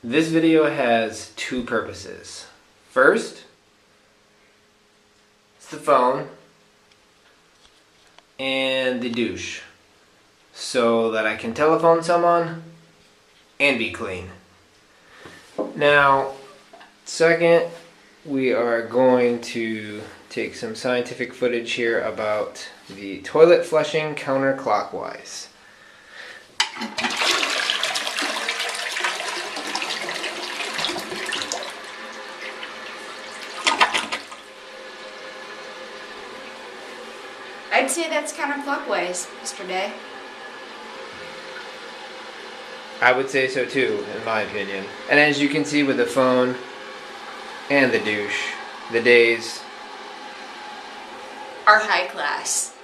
This video has two purposes. First, it's the phone and the douche, so that I can telephone someone and be clean. Now, second, we are going to take some scientific footage here about the toilet flushing counterclockwise. I'd say that's counterclockwise, Mr. Day. I would say so too, in my opinion. And as you can see with the phone and the douche, the days Are high class.